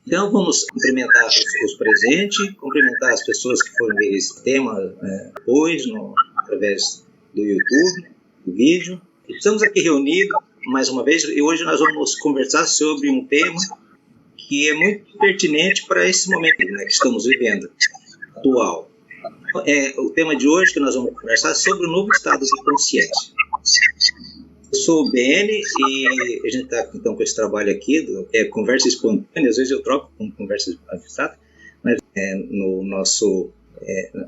Então, vamos cumprimentar os presentes, cumprimentar as pessoas que foram ver esse tema hoje, através do YouTube, do vídeo. Estamos aqui reunidos, mais uma vez, e hoje nós vamos conversar sobre um tema que é muito pertinente para esse momento, né, que estamos vivendo, atual. O tema de hoje que nós vamos conversar é sobre o novo estado de consciência. Eu sou o BN e a gente está então com esse trabalho aqui, conversa espontânea. Às vezes eu troco com conversa abstrata, mas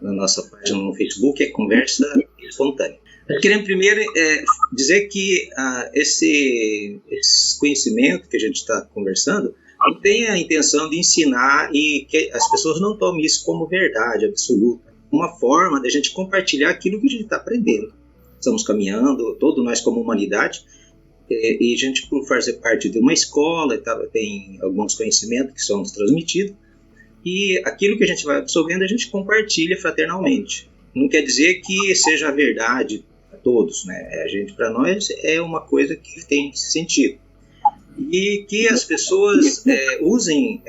na nossa página no Facebook é conversa espontânea. Nós queremos primeiro dizer que esse conhecimento que a gente está conversando não tem a intenção de ensinar e que as pessoas não tomem isso como verdade absoluta. Uma forma de a gente compartilhar aquilo que a gente está aprendendo. Estamos caminhando, todos nós como humanidade, e a gente, por fazer parte de uma escola, tem alguns conhecimentos que são nos transmitidos, e aquilo que a gente vai absorvendo, a gente compartilha fraternalmente. Não quer dizer que seja a verdade para todos, né? Para nós, é uma coisa que tem sentido. E que as pessoas usem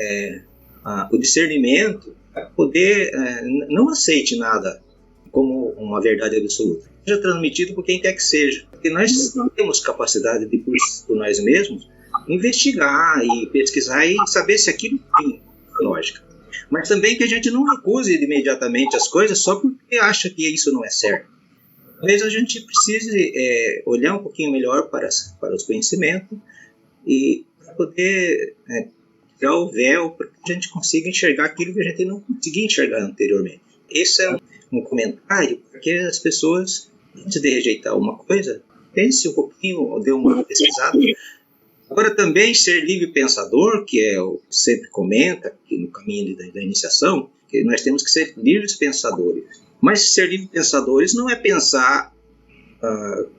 o discernimento para poder, não aceite nada como uma verdade absoluta. Seja transmitido por quem quer que seja. Porque nós temos capacidade de, por nós mesmos, investigar e pesquisar e saber se aquilo tem lógica. Mas também que a gente não recuse imediatamente as coisas só porque acha que isso não é certo. Talvez a gente precise olhar um pouquinho melhor para os conhecimentos e para poder tirar o véu para que a gente consiga enxergar aquilo que a gente não conseguia enxergar anteriormente. Esse é um comentário para que as pessoas, antes de rejeitar uma coisa, pense um pouquinho, dê uma pesquisada. Agora também ser livre pensador, que eu sempre comento aqui no caminho da iniciação, que nós temos que ser livres pensadores. Mas ser livre pensadores não é pensar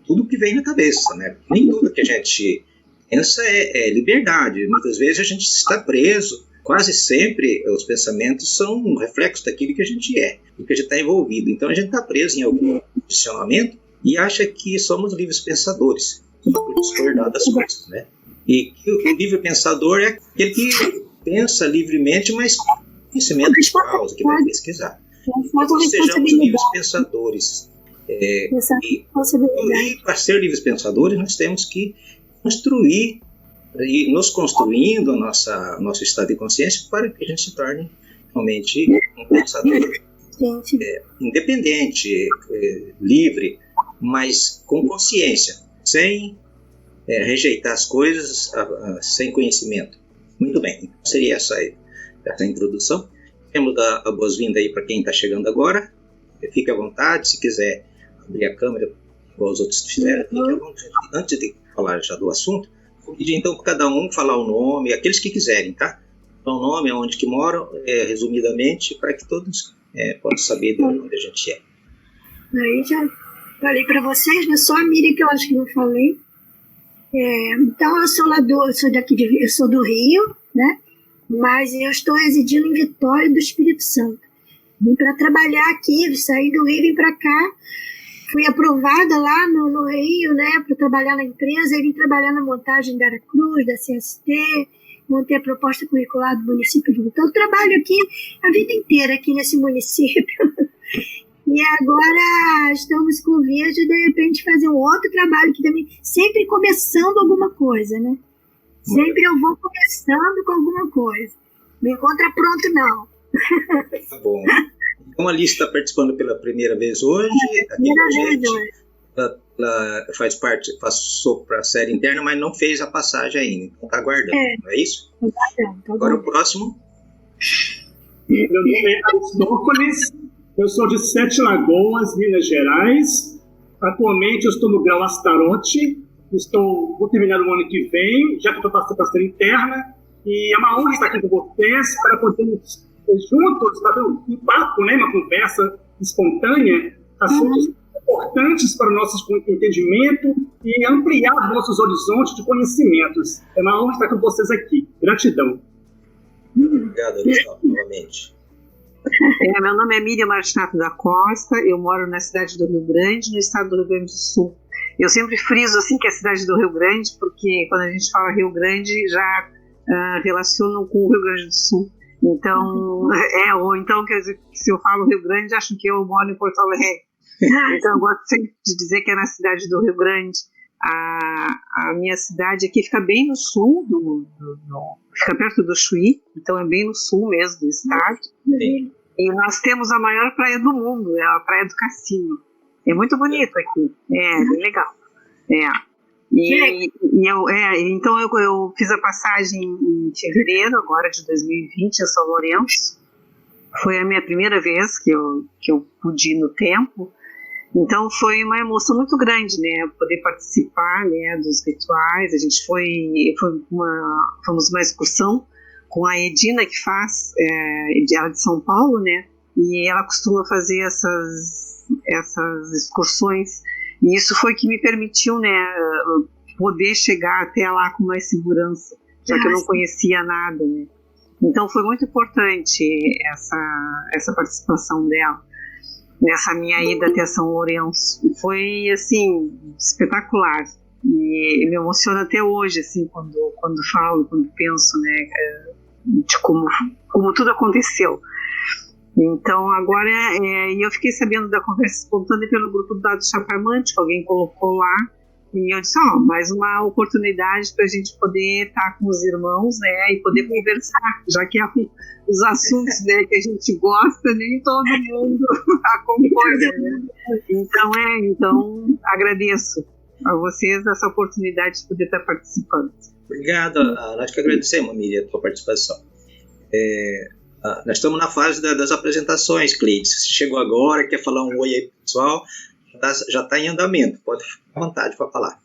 tudo que vem na cabeça, né? Nem tudo que a gente pensa é liberdade. Muitas vezes a gente está preso. Quase sempre os pensamentos são um reflexo daquilo que a gente é, do que a gente está envolvido. Então a gente está preso em algum posicionamento e acha que somos livres pensadores, por discordar das coisas, né? E que o livre pensador é aquele que pensa livremente, mas com conhecimento de causa, que vai pesquisar. Então, sejamos livres pensadores. E para ser livres pensadores, nós temos que construir e nos construindo nosso estado de consciência para que a gente se torne realmente um pensador independente, livre, mas com consciência, sem rejeitar as coisas sem conhecimento. Muito bem, então seria essa introdução. Queremos dar a boas-vindas aí para quem está chegando agora. Fique à vontade, se quiser abrir a câmera, igual os outros fizeram, fique à vontade. Antes de falar já do assunto, vou pedir então para cada um falar o nome, aqueles que quiserem, tá? Falar o nome, aonde que moram, resumidamente, para que todos possam saber de onde a gente é. Aí já falei para vocês, né? Só a Miriam que eu acho que não falei. Então eu sou do Rio, né? Mas eu estou residindo em Vitória do Espírito Santo. Vim para trabalhar aqui, saí do Rio e vim para cá. Fui aprovada lá no Rio, né, para trabalhar na empresa, e vim trabalhar na montagem da Aracruz, da CST, montei a proposta curricular do município de Vitória. Eu trabalho aqui a vida inteira aqui nesse município. E agora estamos com vias de repente fazer um outro trabalho que também, sempre começando alguma coisa, né? Sempre eu vou começando com alguma coisa. Não encontra pronto, não. Tá bom. Então a Alice está participando pela primeira vez hoje. Ela passou para a série interna, mas não fez a passagem ainda. Então está aguardando, não é isso? Agora o próximo. Meu nome é Aristóteles, eu sou de Sete Lagoas, Minas Gerais. Atualmente eu estou no grau Astarote. Vou terminar o ano que vem, já que estou passando para a série interna. E é uma honra estar aqui com vocês para podermos juntos fazer um papo, né, uma conversa espontânea, assuntos importantes para o nosso entendimento e ampliar nossos horizontes de conhecimentos. É uma honra estar com vocês aqui. Gratidão. Obrigado, Gustavo, novamente. Meu nome é Miriam Martinato da Costa, eu moro na cidade do Rio Grande, no estado do Rio Grande do Sul. Eu sempre friso assim que é a cidade do Rio Grande, porque quando a gente fala Rio Grande já relacionam com o Rio Grande do Sul. Então, ou então, quer dizer, se eu falo Rio Grande, acham que eu moro em Porto Alegre. Então, eu gosto sempre de dizer que é na cidade do Rio Grande. A minha cidade aqui fica bem no sul, fica perto do Chuí, então é bem no sul mesmo do estado. Sim. E nós temos a maior praia do mundo, é a Praia do Cassino. É muito bonito aqui, bem legal. Então eu fiz a passagem em fevereiro agora de 2020 em São Lourenço. Foi a minha primeira vez que eu pude ir no templo. Então foi uma emoção muito grande, né, poder participar, né, dos rituais. A gente fomos uma excursão com a Edina, que faz, ela de São Paulo, né, e ela costuma fazer essas excursões, e isso foi que me permitiu, né, poder chegar até lá com mais segurança, já que eu não conhecia nada, né. Então foi muito importante essa participação dela nessa minha ida até São Lourenço. Foi, assim, espetacular. E me emociona até hoje, assim, quando falo, quando penso, né, de como tudo aconteceu. Então, agora, eu fiquei sabendo da conversa espontânea pelo grupo do Dado Chaparmante, que alguém colocou lá, e eu disse, mais uma oportunidade para a gente poder estar com os irmãos, né, e poder conversar, já que os assuntos, né, que a gente gosta, nem todo mundo acompanha, né? Então, agradeço a vocês essa oportunidade de poder estar participando. Obrigado, nós que agradecemos, Miriam, a tua participação. Nós estamos na fase das apresentações, Cleides. Você chegou agora, quer falar um oi aí, pessoal? Já está em andamento, pode ficar à vontade para falar.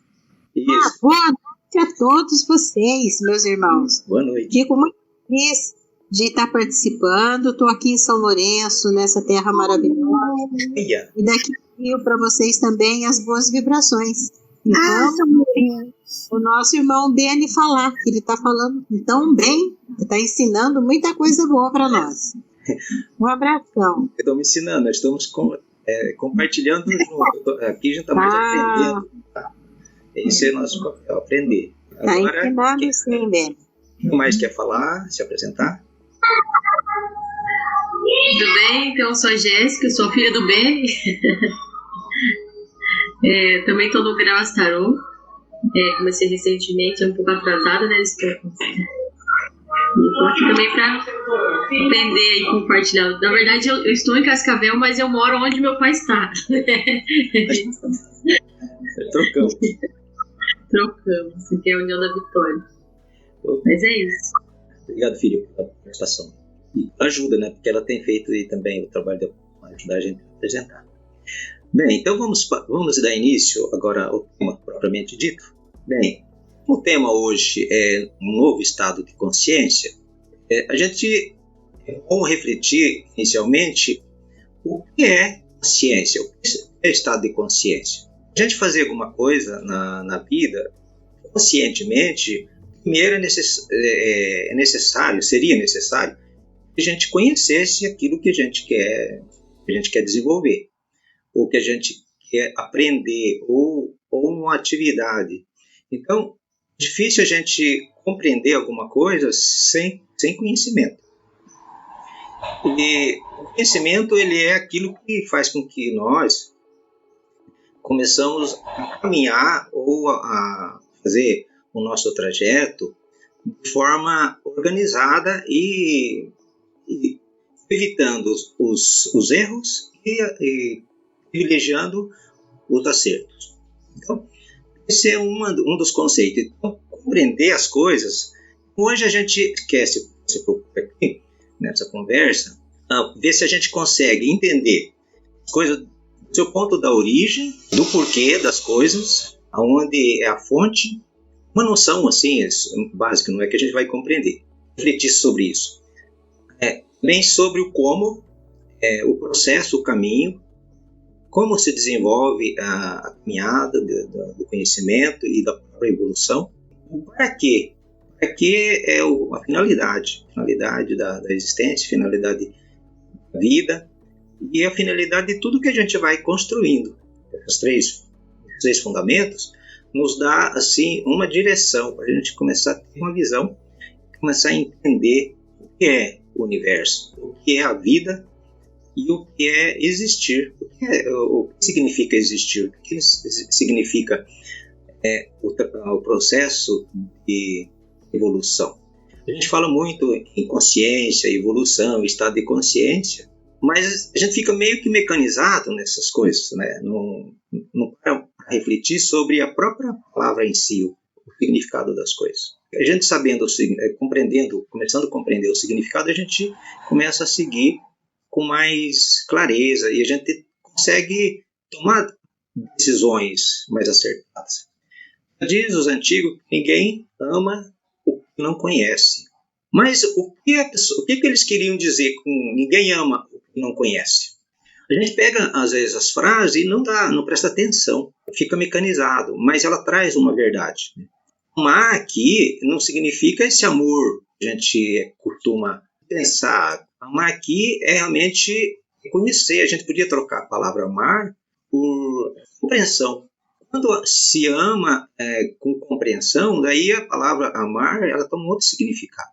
Isso. Boa noite a todos vocês, meus irmãos. Boa noite. Fico muito feliz de estar participando. Estou aqui em São Lourenço, nessa terra maravilhosa. E daqui envio para vocês também as boas vibrações. Então, o nosso irmão Beni falar, que ele está falando tão bem, está ensinando muita coisa boa para nós. Um abração. Estamos ensinando, nós estamos compartilhando junto. Aqui a gente está mais aprendendo. Tá? Esse é o nosso papel, aprender. Está ensinando sim, Beni. Quem mais quer falar, se apresentar? Tudo bem? Então, eu sou a Jéssica, sou filha do Beni. Também estou no grau Astarô. Comecei recentemente, um pouco atrasada, né? Estou aqui também para aprender e compartilhar. Na verdade, eu estou em Cascavel, mas eu moro onde meu pai está. Trocamos. Aqui é a União da Vitória. Mas é isso. Obrigado, filho, pela participação. E ajuda, né? Porque ela tem feito também o trabalho de ajudar a gente a apresentar. Bem, então vamos dar início agora ao tema propriamente dito. Bem, o tema hoje é um novo estado de consciência. A gente vamos refletir inicialmente o que é consciência, o que é estado de consciência. A gente fazer alguma coisa na vida conscientemente, primeiro seria necessário que a gente conhecesse aquilo que a gente quer desenvolver, ou que a gente quer aprender, ou uma atividade. Então, é difícil a gente compreender alguma coisa sem conhecimento. E o conhecimento, ele é aquilo que faz com que nós começamos a caminhar ou a fazer o nosso trajeto de forma organizada e evitando os erros e privilegiando os acertos. Então, esse é um dos conceitos. Então, compreender as coisas. Hoje a gente quer se preocupar aqui, nessa conversa, ver se a gente consegue entender as coisas do seu ponto da origem, do porquê das coisas, aonde é a fonte, uma noção assim, básica, não é que a gente vai compreender. Refletir sobre isso. Bem sobre o como, o processo, o caminho, como se desenvolve a caminhada do conhecimento e da própria evolução. Para quê? Para que é a finalidade da existência, finalidade da vida e a finalidade de tudo que a gente vai construindo. Os três fundamentos nos dá assim uma direção para a gente começar a ter uma visão começar a entender o que é o universo, o que é a vida e o que é existir. O que significa existir? O que significa o processo de evolução? A gente fala muito em consciência, evolução, estado de consciência, mas a gente fica meio que mecanizado nessas coisas, né? Não para refletir sobre a própria palavra em si, o significado das coisas. A gente começando a compreender o significado, a gente começa a seguir com mais clareza e a gente consegue tomar decisões mais acertadas. Diz os antigos que ninguém ama o que não conhece. Mas o que eles queriam dizer com ninguém ama o que não conhece? A gente pega, às vezes, as frases e não presta atenção, fica mecanizado, mas ela traz uma verdade. Amar aqui não significa esse amor que a gente costuma pensar. Amar aqui é realmente conhecer. A gente podia trocar a palavra amar por compreensão. Quando se ama com compreensão, daí a palavra amar ela toma outro significado.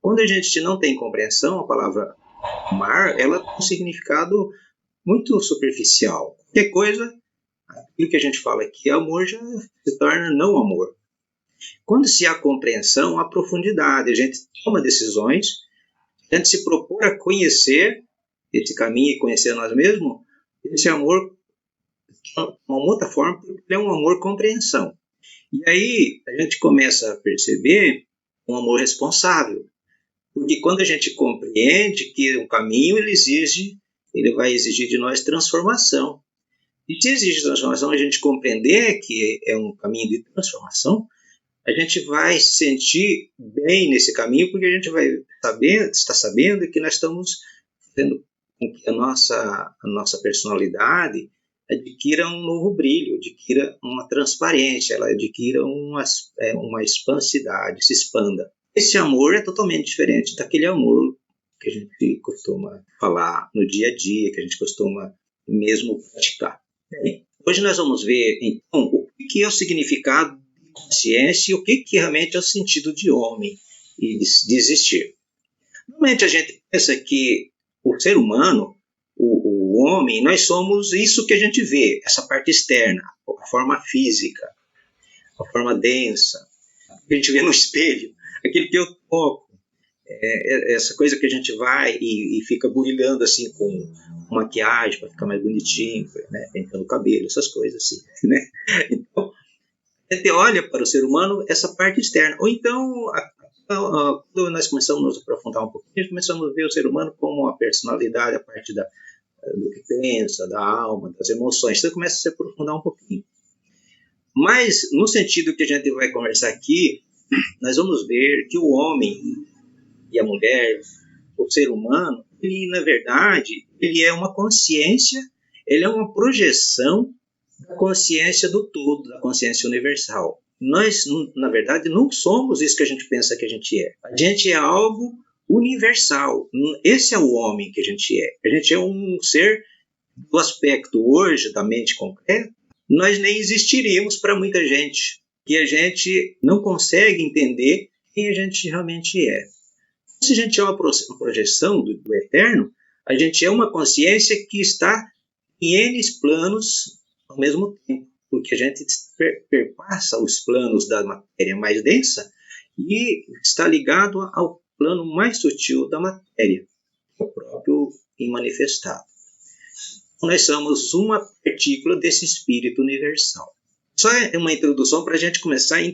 Quando a gente não tem compreensão, a palavra amar ela tem um significado muito superficial. Qualquer coisa, aquilo que a gente fala aqui, amor já se torna não amor. Quando se há compreensão, há profundidade. A gente toma decisões, a gente se propõe a conhecer esse caminho e conhecer nós mesmos. Esse amor, uma outra forma, é um amor compreensão. E aí a gente começa a perceber um amor responsável. Porque quando a gente compreende que o caminho ele vai exigir de nós transformação. E se exige transformação, a gente compreender que é um caminho de transformação, a gente vai se sentir bem nesse caminho, porque a gente vai estar sabendo que nós estamos fazendo com que a nossa personalidade adquira um novo brilho, adquira uma transparência, ela adquira uma expansidade, se expanda. Esse amor é totalmente diferente daquele amor que a gente costuma falar no dia a dia, que a gente costuma mesmo praticar. Bem, hoje nós vamos ver, então, o que é o significado de consciência e o que realmente é o sentido de homem e de existir. Normalmente a gente pensa que o ser humano, o homem, nós somos isso que a gente vê, essa parte externa, a forma física, a forma densa, que a gente vê no espelho, aquilo que eu toco, essa coisa que a gente vai e fica burilhando assim com maquiagem para ficar mais bonitinho, né, pintando o cabelo, essas coisas assim, né? Então, a gente olha para o ser humano essa parte externa, ou então quando nós começamos a nos aprofundar um pouquinho, começamos a ver o ser humano como a personalidade, a parte do que pensa, da alma, das emoções, então começa a se aprofundar um pouquinho. Mas, no sentido que a gente vai conversar aqui, nós vamos ver que o homem e a mulher, o ser humano, ele, na verdade, ele é uma consciência, ele é uma projeção da consciência do todo, da consciência universal. Nós, na verdade, não somos isso que a gente pensa que a gente é. A gente é algo universal. Esse é o homem que a gente é. A gente é um ser do aspecto hoje da mente concreta. Nós nem existiríamos para muita gente, que a gente não consegue entender quem a gente realmente é. Se a gente é uma projeção do eterno, a gente é uma consciência que está em N planos ao mesmo tempo, porque a gente perpassa os planos da matéria mais densa e está ligado ao plano mais sutil da matéria, o próprio manifestado. Nós somos uma partícula desse espírito universal. Só é uma introdução para a gente começar a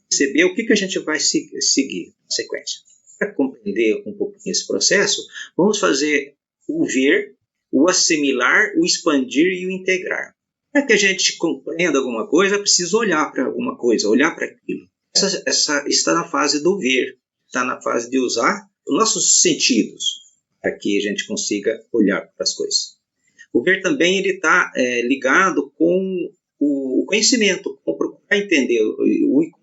perceber o que a gente vai seguir na sequência. Para compreender um pouquinho esse processo, vamos fazer o ver, o assimilar, o expandir e o integrar. Para que a gente compreenda alguma coisa, é preciso olhar para alguma coisa, olhar para aquilo. Essa está na fase do ver, está na fase de usar os nossos sentidos para que a gente consiga olhar para as coisas. O ver também está ligado com o conhecimento, com procurar entender,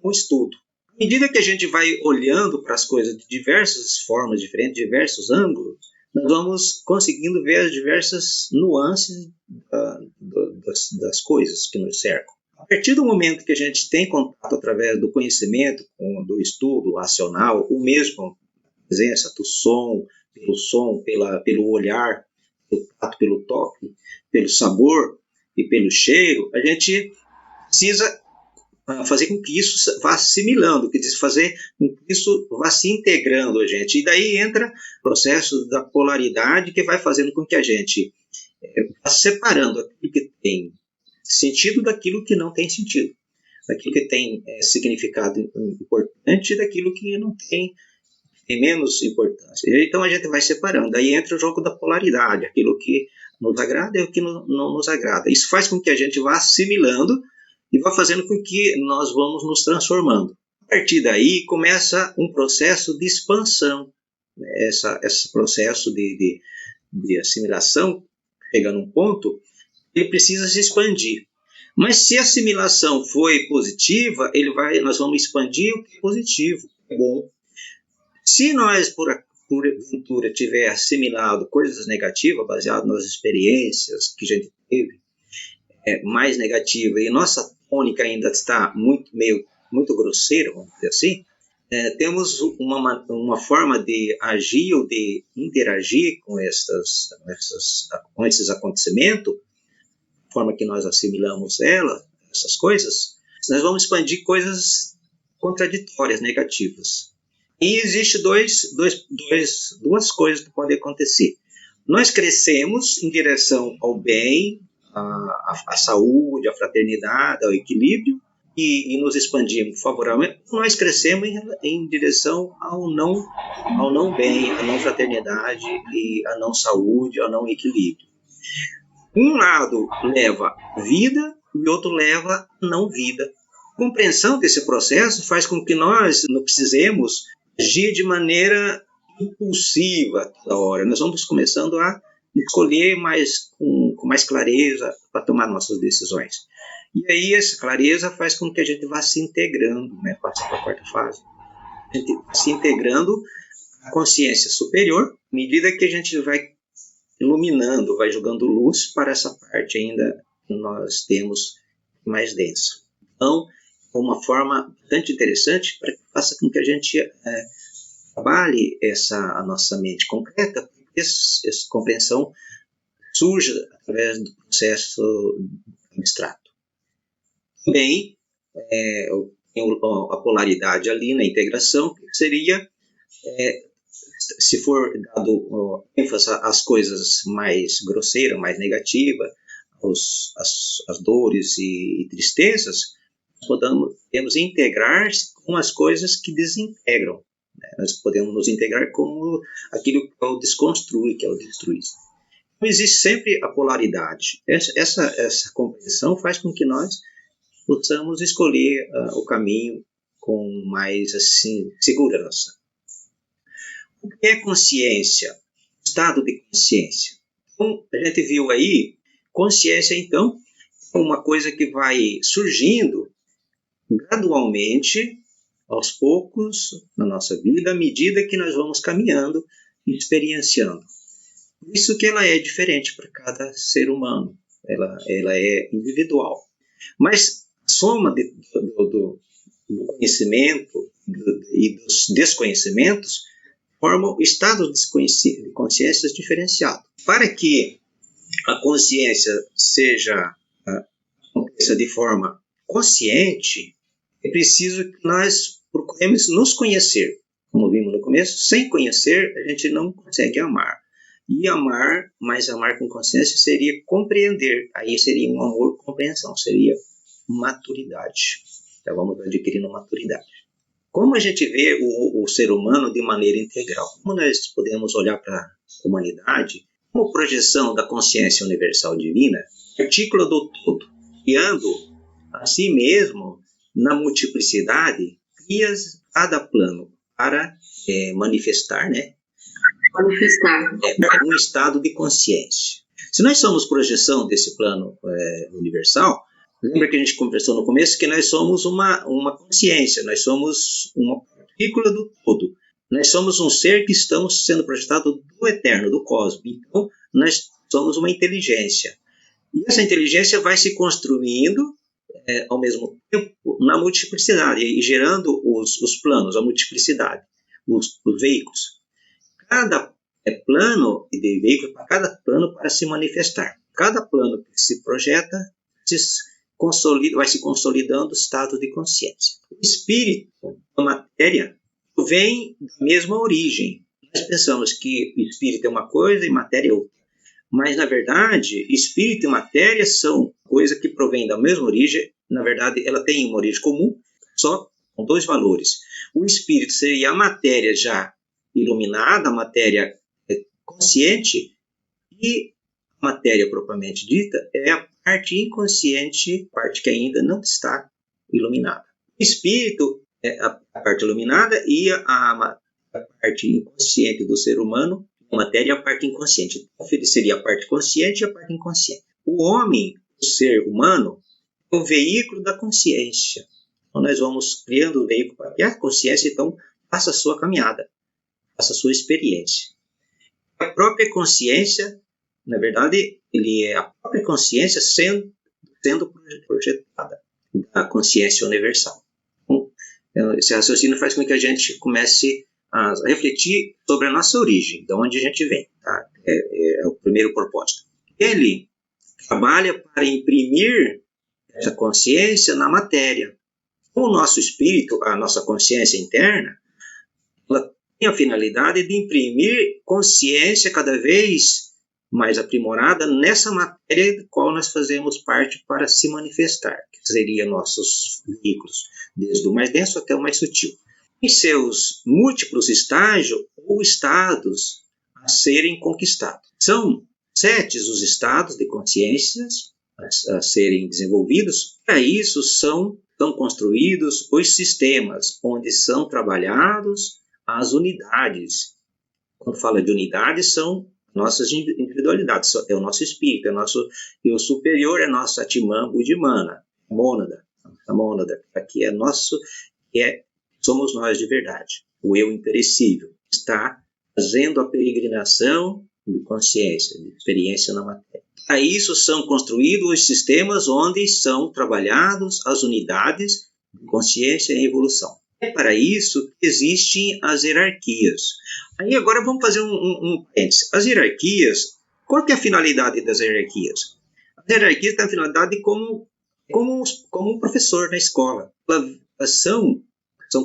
com o estudo. À medida que a gente vai olhando para as coisas de diversas formas diferentes, diversos ângulos, nós vamos conseguindo ver as diversas nuances das coisas que nos cercam. A partir do momento que a gente tem contato através do conhecimento, do estudo racional, o mesmo presença do som, pelo olhar, pelo tato, pelo toque, pelo sabor e pelo cheiro, a gente precisa fazer com que isso vá assimilando, fazer com que isso vá se integrando a gente. E daí entra o processo da polaridade, que vai fazendo com que a gente vá separando aquilo que tem sentido daquilo que não tem sentido, daquilo que tem significado importante daquilo que não tem menos importância. Então a gente vai separando. Aí entra o jogo da polaridade, aquilo que nos agrada e o que não nos agrada. Isso faz com que a gente vá assimilando e vá fazendo com que nós vamos nos transformando. A partir daí começa um processo de expansão. Esse processo de assimilação chega num ponto, ele precisa se expandir. Mas se a assimilação foi positiva, nós vamos expandir o que é positivo, é bom. Se nós, por aventura, tiver assimilado coisas negativas, baseado nas experiências que a gente teve, mais negativa, e nossa tônica ainda está muito grosseira, vamos dizer assim, temos uma forma de agir ou de interagir com esses acontecimentos, a forma que nós assimilamos essas coisas, nós vamos expandir coisas contraditórias, negativas. E existe duas coisas que podem acontecer. Nós crescemos em direção ao bem, à saúde, à fraternidade, ao equilíbrio, e nos expandimos favoravelmente. Nós crescemos em direção ao não bem, à não fraternidade, e à não saúde, ao não equilíbrio. Um lado leva vida e o outro leva não vida. A compreensão desse processo faz com que nós não precisemos agir de maneira impulsiva toda hora. Nós vamos começando a escolher com mais clareza para tomar nossas decisões. E aí essa clareza faz com que a gente vá se integrando, passa para a quarta fase. A gente se integrando à consciência superior, à medida que a gente vai iluminando, vai jogando luz para essa parte ainda que nós temos mais densa. Então, uma forma bastante interessante para que faça com que a gente trabalhe a nossa mente concreta, porque essa compreensão surge através do processo abstrato. Também, a polaridade ali na integração, que seria, se for dado ênfase às coisas mais grosseiras, mais negativas, as dores e tristezas, podemos integrar-se com as coisas que desintegram. Nós podemos nos integrar com aquilo que é o desconstruir, que é o destruir. Então, existe sempre a polaridade. Essa compreensão faz com que nós possamos escolher o caminho com mais segurança. O que é consciência? Estado de consciência. Então, a gente viu aí, consciência, então, é uma coisa que vai surgindo gradualmente, aos poucos, na nossa vida, à medida que nós vamos caminhando e experienciando. Por isso que ela é diferente para cada ser humano, ela é individual. Mas a soma do conhecimento e dos desconhecimentos formam estados de consciências diferenciados. Para que a consciência aconteça de forma consciente, é preciso que nós procuremos nos conhecer. Como vimos no começo, sem conhecer a gente não consegue amar. E amar, mas amar com consciência seria compreender. Aí seria um amor com compreensão, seria maturidade. Então vamos adquirindo maturidade. Como a gente vê o ser humano de maneira integral? Como nós podemos olhar para a humanidade como projeção da consciência universal divina, partícula do todo, criando a si mesmo na multiplicidade, cria cada plano para manifestar, Manifestar. Um estado de consciência. Se nós somos projeção desse plano universal, lembra que a gente conversou no começo que nós somos uma consciência, nós somos uma partícula do todo. Nós somos um ser que estamos sendo projetado do eterno, do cosmos. Então, nós somos uma inteligência. E essa inteligência vai se construindo ao mesmo tempo na multiplicidade e gerando os planos, a multiplicidade, os veículos. Cada plano de veículo, para cada plano para se manifestar. Cada plano que se projeta vai se consolidando o estado de consciência. O espírito, a matéria, vem da mesma origem. Nós pensamos que o espírito é uma coisa e matéria é outra. Mas, na verdade, espírito e matéria são coisas que provêm da mesma origem. Na verdade, ela tem uma origem comum, só com dois valores. O espírito seria a matéria já iluminada, a matéria consciente, e a matéria propriamente dita é a parte inconsciente, parte que ainda não está iluminada. O espírito é a parte iluminada e a parte inconsciente do ser humano, a matéria é a parte inconsciente. Então, seria a parte consciente e a parte inconsciente. O homem, o ser humano, é o veículo da consciência. Então, nós vamos criando o veículo para que a consciência, então, faça a sua caminhada, faça a sua experiência. A própria consciência, na verdade, ele é a própria consciência sendo projetada da consciência universal. Então, esse raciocínio faz com que a gente comece a refletir sobre a nossa origem, de onde a gente vem. Tá? É o primeiro propósito. Ele trabalha para imprimir essa consciência na matéria. O nosso espírito, a nossa consciência interna, ela tem a finalidade de imprimir consciência cada vez mais aprimorada nessa matéria da qual nós fazemos parte para se manifestar, que seriam nossos veículos, desde o mais denso até o mais sutil. Em seus múltiplos estágios ou estados a serem conquistados. São 7 os estados de consciências a serem desenvolvidos. Para isso são construídos os sistemas, onde são trabalhados as unidades. Quando fala de unidades, são nossas individualidades. É o nosso espírito, e o superior é nosso Atman Buddhimana, mônada. A mônada, aqui é nosso, somos nós de verdade. O eu imperecível está fazendo a peregrinação de consciência, de experiência na matéria. A isso são construídos os sistemas onde são trabalhados as unidades de consciência e evolução. É para isso que existem as hierarquias. Aí agora vamos fazer um parênteses. As hierarquias, qual que é a finalidade das hierarquias? As hierarquias têm a finalidade como um professor na escola. Elas são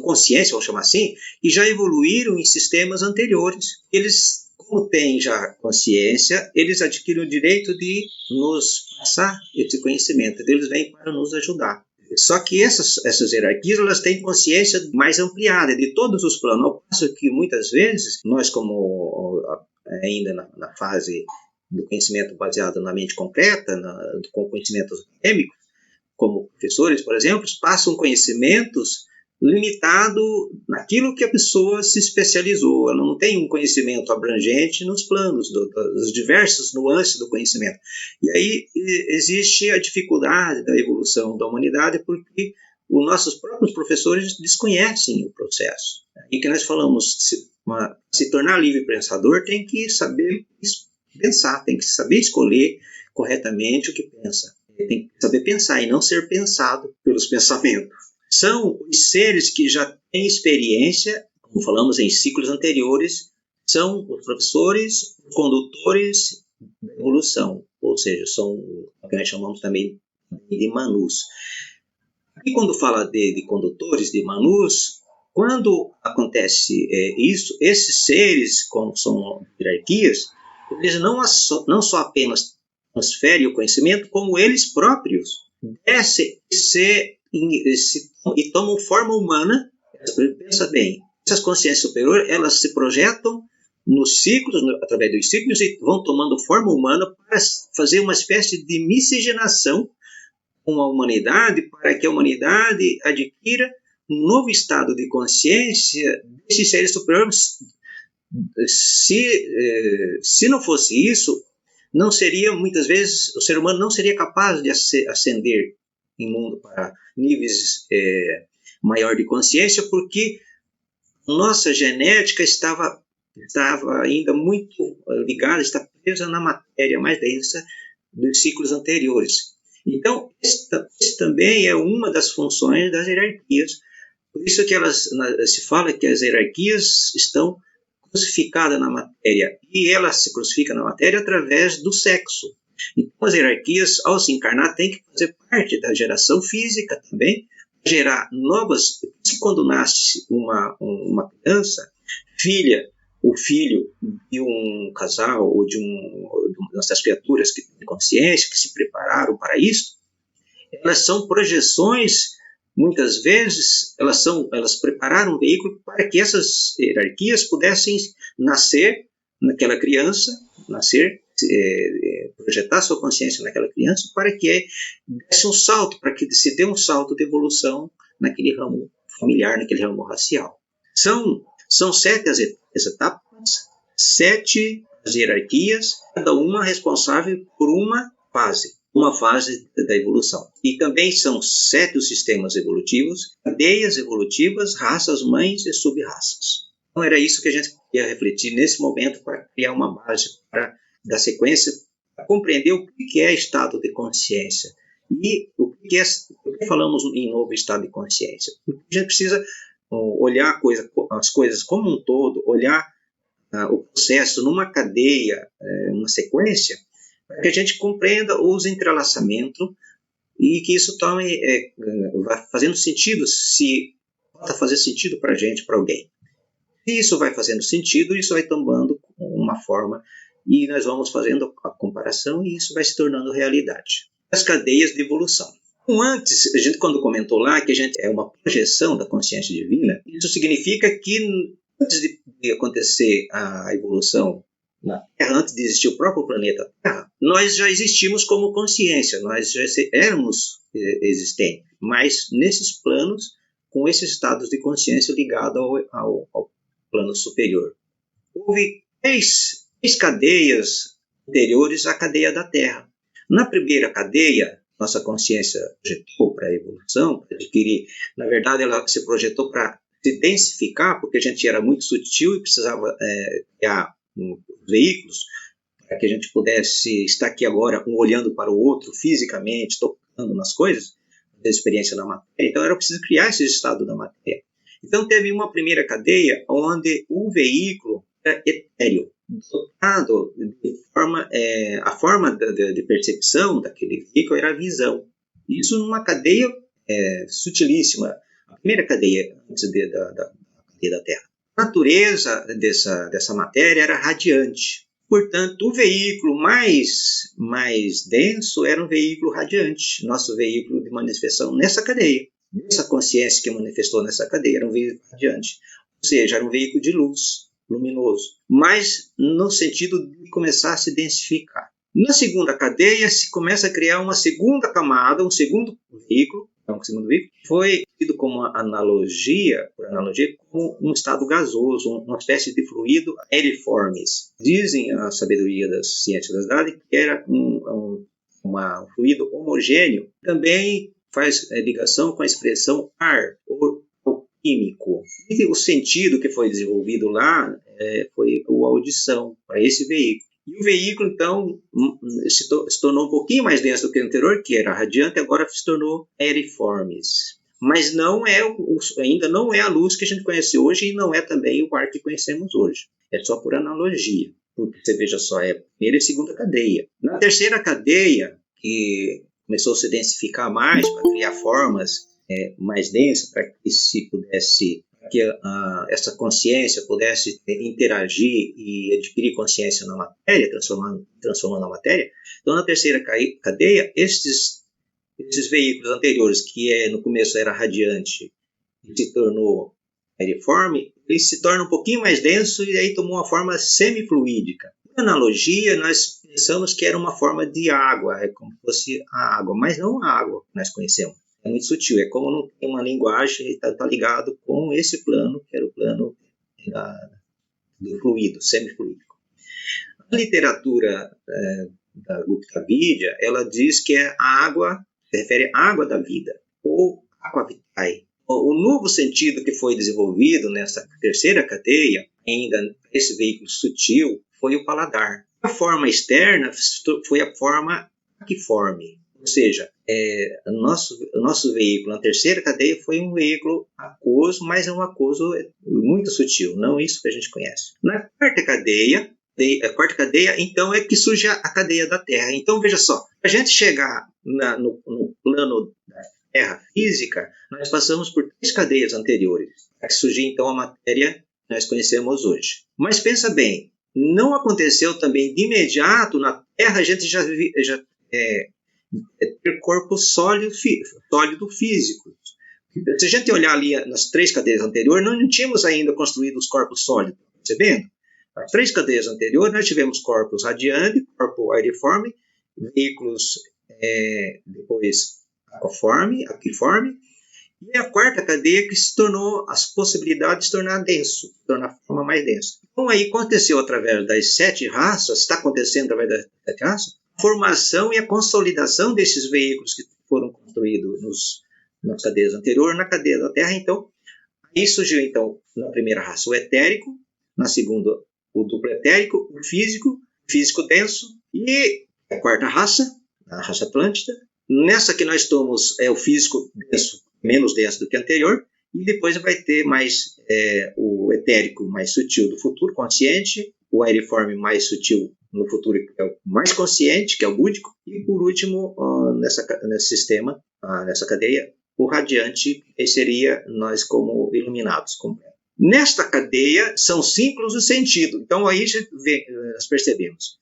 consciência, vamos chamar assim, e já evoluíram em sistemas anteriores. Eles, como têm já consciência, eles adquirem o direito de nos passar esse conhecimento. Eles vêm para nos ajudar. Só que essas hierarquias, elas têm consciência mais ampliada de todos os planos. Ao passo que, muitas vezes, nós, como ainda na fase do conhecimento baseado na mente concreta, com conhecimentos acadêmicos, como professores, por exemplo, passam conhecimentos limitado naquilo que a pessoa se especializou. Ela não tem um conhecimento abrangente nos planos, dos diversos nuances do conhecimento. E aí existe a dificuldade da evolução da humanidade porque os nossos próprios professores desconhecem o processo. E que nós falamos, se tornar livre pensador tem que saber pensar, tem que saber escolher corretamente o que pensa. Tem que saber pensar e não ser pensado pelos pensamentos. São os seres que já têm experiência, como falamos em ciclos anteriores, são os professores, os condutores da evolução, ou seja, são o que nós chamamos também de manus. E quando fala de condutores, de manus, quando acontece isso, esses seres, como são hierarquias, eles não só apenas transferem o conhecimento, como eles próprios descem e tomam forma humana. Pensa bem, essas consciências superiores, elas se projetam nos ciclos, através dos ciclos, e vão tomando forma humana para fazer uma espécie de miscigenação com a humanidade, para que a humanidade adquira um novo estado de consciência desses seres superiores. Se não fosse isso, não seria, muitas vezes, o ser humano não seria capaz de ascender em mundo para níveis maior de consciência, porque nossa genética estava ainda muito ligada, está presa na matéria mais densa dos ciclos anteriores. Então, isso também é uma das funções das hierarquias. Por isso que se fala que as hierarquias estão crucificadas na matéria, e ela se crucifica na matéria através do sexo. Então, as hierarquias, ao se encarnar, têm que fazer parte da geração física também, gerar novas. Quando nasce uma criança, o filho de um casal ou de dessas criaturas que têm consciência, que se prepararam para isso, elas são projeções, muitas vezes, elas prepararam um veículo para que essas hierarquias pudessem nascer naquela criança, projetar sua consciência naquela criança, para que desse um salto, para que se dê um salto de evolução naquele ramo familiar, naquele ramo racial. São 7 as etapas, 7 as hierarquias, cada uma responsável por uma fase da evolução. E também são 7 os sistemas evolutivos, cadeias evolutivas, raças mães e sub-raças. Então era isso que a gente ia refletir nesse momento para criar uma base para dar sequência, para compreender o que é estado de consciência e o que falamos em novo estado de consciência. Porque a gente precisa olhar as coisas como um todo, olhar o processo numa cadeia, uma sequência, para que a gente compreenda os entrelaçamentos e que isso vai fazendo sentido, se pode fazer sentido para a gente, para alguém. Se isso vai fazendo sentido, isso vai tomando uma forma e nós vamos fazendo a comparação e isso vai se tornando realidade. As cadeias de evolução. Antes, a gente quando comentou lá que a gente é uma projeção da consciência divina, isso significa que antes de acontecer a evolução na Terra, antes de existir o próprio planeta Terra, nós já existimos como consciência, nós já éramos existentes, mas nesses planos, com esses estados de consciência ligados ao plano superior. Houve 3 cadeias anteriores à cadeia da Terra. Na primeira cadeia, nossa consciência projetou para a evolução, para adquirir. Na verdade, ela se projetou para se densificar, porque a gente era muito sutil e precisava criar veículos para que a gente pudesse estar aqui agora, um olhando para o outro, fisicamente, tocando nas coisas, fazer experiência na matéria. Então, era preciso criar esse estado da matéria. Então, teve uma primeira cadeia onde o veículo era etéreo, dotado de forma, a forma de percepção daquele veículo era a visão. Isso numa cadeia sutilíssima, a primeira cadeia antes da cadeia da Terra. A natureza dessa matéria era radiante. Portanto, o veículo mais denso era um veículo radiante, nosso veículo de manifestação nessa cadeia. Essa consciência que manifestou nessa cadeia era um veículo radiante, ou seja, era um veículo de luz, luminoso, mas no sentido de começar a se densificar. Na segunda cadeia, se começa a criar uma segunda camada, um segundo veículo, foi tido como analogia, como um estado gasoso, uma espécie de fluido aeriformes. Dizem a sabedoria das ciências das dadas que era um fluido homogêneo, também faz ligação com a expressão ar, ou químico. E o sentido que foi desenvolvido lá foi a audição para esse veículo. E o veículo, então, se tornou um pouquinho mais denso do que o anterior, que era radiante, agora se tornou aeriformes. Mas ainda não é a luz que a gente conhece hoje e não é também o ar que conhecemos hoje. É só por analogia. Porque você veja só, é a primeira e segunda cadeia. Na terceira cadeia, que começou a se densificar mais para criar formas mais densas, para que se pudesse, que essa consciência pudesse interagir e adquirir consciência na matéria, transformando a matéria. Então, na terceira cadeia, esses veículos anteriores, que no começo era radiante e se tornou aeriforme, ele se torna um pouquinho mais denso e aí tomou uma forma semifluídica. Na analogia, nós pensamos que era uma forma de água, é como se fosse a água, mas não a água que nós conhecemos. É muito sutil, é como não tem uma linguagem, está ligado com esse plano, que era o plano do fluido, semifluídico. A literatura da Gupta Vidya, ela diz que a água, se refere à água da vida, ou aqua vitae. O novo sentido que foi desenvolvido nessa terceira cadeia, ainda esse veículo sutil, foi o paladar. A forma externa foi a forma aquiforme, Ou seja, o nosso veículo na terceira cadeia foi um veículo aquoso, mas é um aquoso muito sutil, não isso que a gente conhece. Na quarta cadeia, então, é que surge a cadeia da Terra. Então, veja só, para a gente chegar no plano da Terra física, nós passamos por 3 cadeias anteriores, para que surgiu, então, a matéria que nós conhecemos hoje. Mas pensa bem, não aconteceu também de imediato na Terra, a gente já ter corpo sólido físico. Se a gente olhar ali nas 3 cadeias anteriores, nós não tínhamos ainda construído os corpos sólidos, percebendo? Nas 3 cadeias anteriores, nós tivemos corpos radiantes, corpo aeriforme, veículos depois aquiforme, e a quarta cadeia que se tornou as possibilidades de se tornar denso, se tornar a forma mais densa. Então aí aconteceu através das 7 raças, está acontecendo através das 7 raças, a formação e a consolidação desses veículos que foram construídos nas cadeias anteriores, na cadeia da Terra. Então, aí surgiu então na primeira raça o etérico, na segunda o duplo etérico, o físico denso, e a quarta raça, a raça Atlântida. Nessa que nós estamos é o físico denso, menos denso do que o anterior, e depois vai ter mais o etérico mais sutil do futuro, consciente, o aeriforme mais sutil no futuro, que é o mais consciente, que é o búdico, e por último, nesse sistema, nessa cadeia, o radiante, que seria nós como iluminados. Nesta cadeia são ciclos do sentido. Então aí nós percebemos.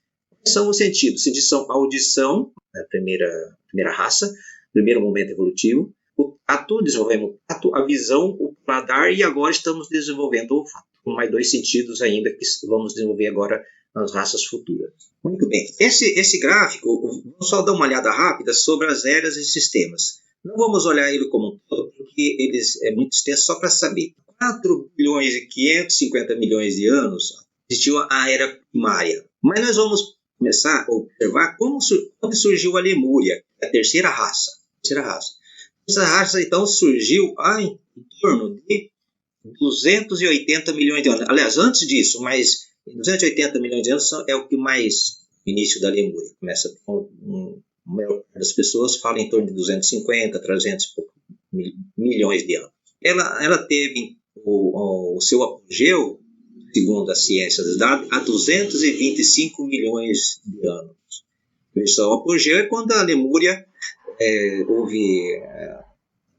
São os sentidos. São a audição, a primeira raça, primeiro momento evolutivo, o tato, desenvolvemos o tato, a visão, o paladar, e agora estamos desenvolvendo o olfato. Com mais 2 sentidos ainda que vamos desenvolver agora nas raças futuras. Muito bem. Esse gráfico, vamos só dar uma olhada rápida sobre as eras e sistemas. Não vamos olhar ele como um todo, porque é muito extenso, só para saber. 4 bilhões e 550 milhões de anos existiu a era primária. Mas nós vamos começar a observar como surgiu a Lemúria, a terceira raça. Essa raça, então, surgiu em torno de 280 milhões de anos. Aliás, antes disso, mas 280 milhões de anos é o que mais, o início da Lemúria. Começa com, a maior parte das pessoas fala em torno de 250, 300 milhões de anos. Ela teve o seu apogeu, segundo a ciência dos dados, há 225 milhões de anos. O apogeu é quando a Lemúria houve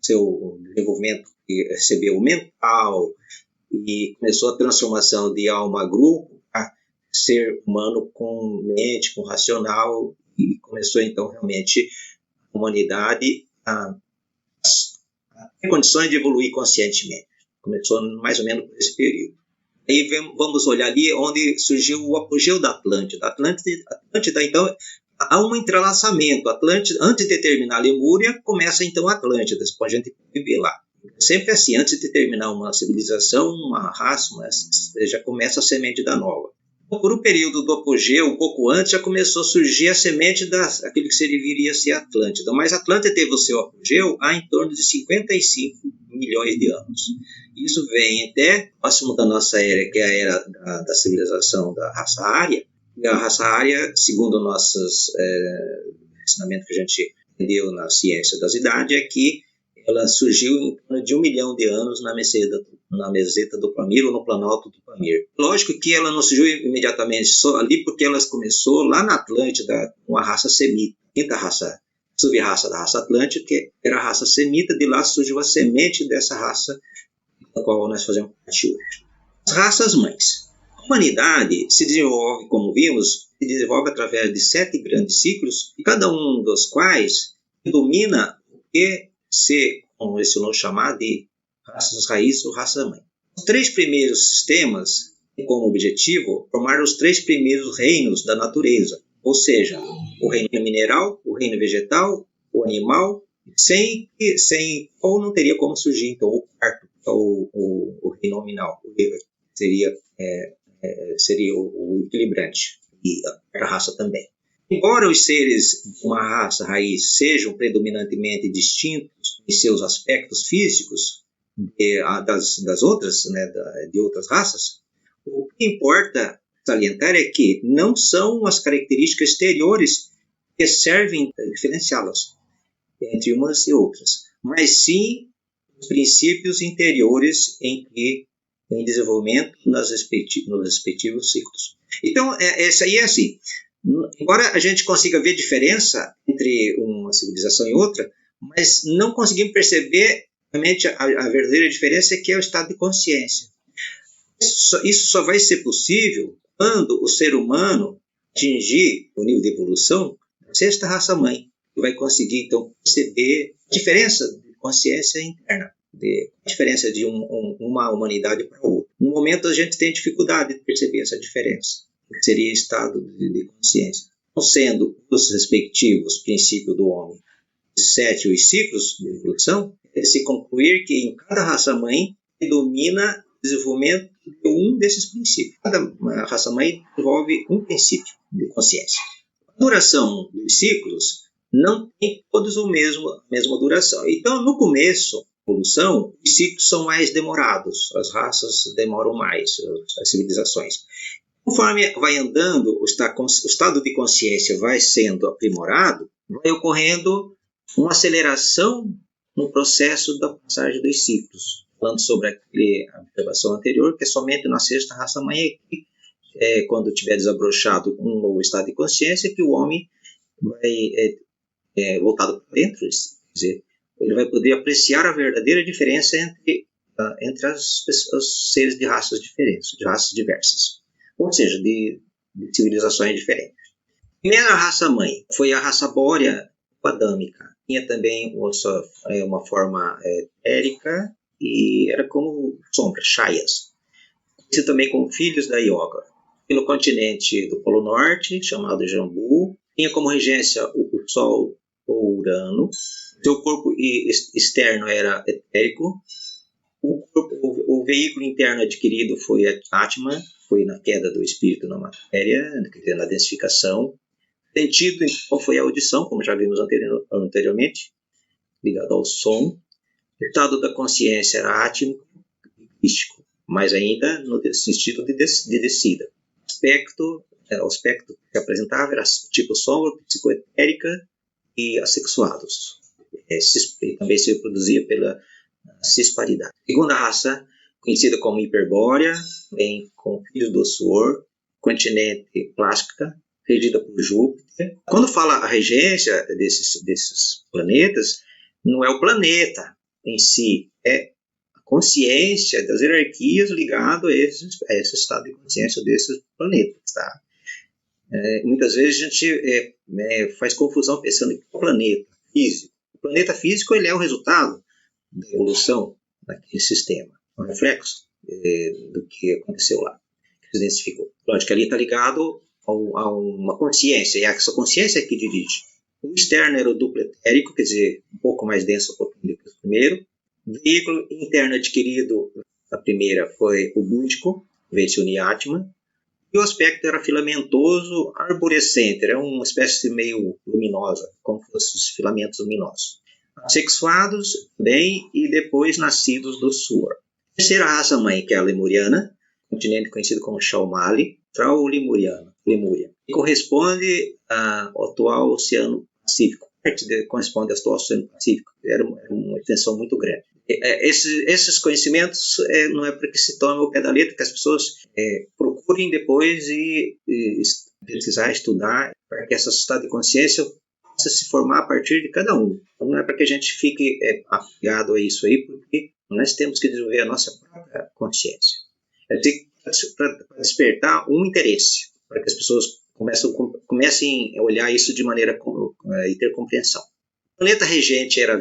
seu desenvolvimento, que recebeu o mental e começou a transformação de alma a grupo a ser humano com mente, com racional, e começou então realmente a humanidade a ter condições de evoluir conscientemente. Começou mais ou menos por esse período. Aí vamos olhar ali onde surgiu o apogeu da Atlântida. Atlântida, então, há um entrelaçamento. Atlântida, antes de terminar a Lemúria, começa então a Atlântida. A gente viver lá. Sempre assim, antes de terminar uma civilização, uma raça, já começa a semente da nova. Por um período do apogeu, um pouco antes, já começou a surgir a semente daquilo que viria a ser a Atlântida. Mas a Atlântida teve o seu apogeu há em torno de 55 milhões de anos. Isso vem até próximo da nossa era, que é a era da civilização da raça ária. E a raça ária, segundo o nosso ensinamento que a gente entendeu na ciência das idades, é que ela surgiu em torno de 1 milhão de anos na meseta do Pamir ou no Planalto do Pamir. Lógico que ela não surgiu imediatamente só ali, porque ela começou lá na Atlântida com a raça semita, quinta raça, sub-raça da raça Atlântida, que era a raça semita. De lá surgiu a semente dessa raça da qual nós fazemos parte hoje. As raças mães. A humanidade se desenvolve, como vimos, se desenvolve através de 7 grandes ciclos, e cada um dos quais domina o que como esse nome chamar de raças raiz ou raça mãe. Os 3 primeiros sistemas têm como objetivo formar os 3 primeiros reinos da natureza, ou seja, o reino mineral, o reino vegetal, o animal, sem ou não teria como surgir então o quarto, o reino nominal, seria o equilibrante, e a raça também. Embora os seres de uma raça raiz sejam predominantemente distintos em seus aspectos físicos das outras, de outras raças, o que importa salientar é que não são as características exteriores que servem para diferenciá-las, entre umas e outras, mas sim os princípios interiores em desenvolvimento nos respectivos ciclos. Então, essa aí é assim. Embora a gente consiga ver diferença entre uma civilização e outra, mas não conseguimos perceber realmente a verdadeira diferença, que é o estado de consciência. Isso só vai ser possível quando o ser humano atingir o nível de evolução da sexta raça-mãe, que vai conseguir, então, perceber a diferença de consciência interna, a diferença de uma humanidade para outra. No momento, a gente tem dificuldade de perceber essa diferença, que seria estado de consciência. Não sendo os respectivos princípios do homem 7 os ciclos de evolução, é se concluir que em cada raça-mãe predomina o desenvolvimento de um desses princípios. Cada raça-mãe desenvolve um princípio de consciência. A duração dos ciclos não tem todos a mesma duração. Então, no começo da evolução, os ciclos são mais demorados, as raças demoram mais, as civilizações. Conforme vai andando, o estado de consciência vai sendo aprimorado, vai ocorrendo uma aceleração no processo da passagem dos ciclos. Falando sobre a observação anterior, que é somente na sexta raça-mãe, quando tiver desabrochado um novo estado de consciência, que o homem vai voltado para dentro, quer dizer, ele vai poder apreciar a verdadeira diferença entre os seres de raças diferentes, de raças diversas, ou seja, de civilizações diferentes. A primeira raça-mãe foi a raça bórea adâmica. Tinha também uma forma etérica e era como sombras, chayas. Conhecido também como filhos da Yoga. No continente do Polo Norte, chamado Jambu, tinha como regência o Sol ou Urano. Seu corpo externo era etérico. O veículo interno adquirido foi a Atman, foi na queda do espírito na matéria, na densificação. Sentido, então, foi a audição, como já vimos anteriormente, ligado ao som. O estado da consciência era átmico e crístico, mas ainda no sentido de descida. O aspecto que apresentava era tipo sombra, psicoetérica e assexuados. Também se reproduzia pela cisparidade. Segunda raça, conhecida como hiperbórea, vem com filhos do suor, continente plástica, regida por Júpiter. Quando fala a regência desses planetas, não é o planeta em si, é a consciência das hierarquias ligado a esse estado de consciência desses planetas. Tá? Muitas vezes a gente faz confusão pensando em planeta físico. O planeta físico ele é o resultado da evolução daquele sistema, um reflexo do que aconteceu lá, que se densificou. Lógico que ali está ligado a uma consciência, e essa consciência é que dirige. O externo era o duplo etérico, quer dizer, um pouco mais denso um pouquinho do que o primeiro. O veículo interno adquirido, a primeira foi o búdico, veio-se o Niatma. E o aspecto era filamentoso, arborescente, era uma espécie meio luminosa, como fossem os filamentos luminosos. Assexuados bem e depois nascidos do suor. A terceira raça-mãe, que é a lemuriana, continente conhecido como Shaumali, Trau-Lemúria, que corresponde ao atual Oceano Pacífico. Corresponde ao atual Oceano Pacífico. Era uma extensão muito grande. Esses conhecimentos não é para que se tome ao pé da letra, que as pessoas procurem depois e pesquisar, estudar, para que essa estado de consciência possa se formar a partir de cada um. Então, não é para que a gente fique apegado a isso aí, porque nós temos que desenvolver a nossa própria consciência. Para despertar um interesse, para que as pessoas comecem a olhar isso de maneira e ter compreensão. O planeta regente era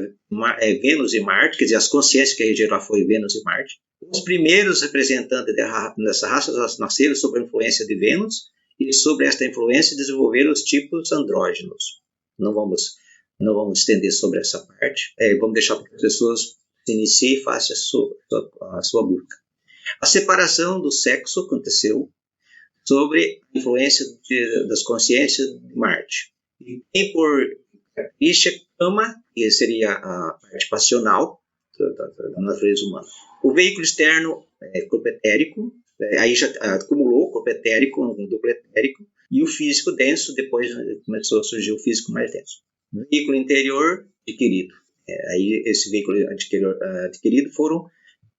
Vênus e Marte, quer dizer, as consciências que regeram lá foi Vênus e Marte. Os primeiros representantes dessa raça nasceram sob a influência de Vênus e sobre esta influência desenvolveram os tipos andrógenos. Não vamos estender sobre essa parte. Vamos deixar para que as pessoas se iniciem e façam a sua busca. A separação do sexo aconteceu sobre a influência das consciências de Marte. E tem por característica Kama, que seria a parte passional da natureza humana. O veículo externo é corpo etérico, aí já acumulou o corpo etérico, um duplo etérico, e o físico denso, depois começou a surgir o físico mais denso. O veículo interior adquirido. Aí esse veículo adquirido foram,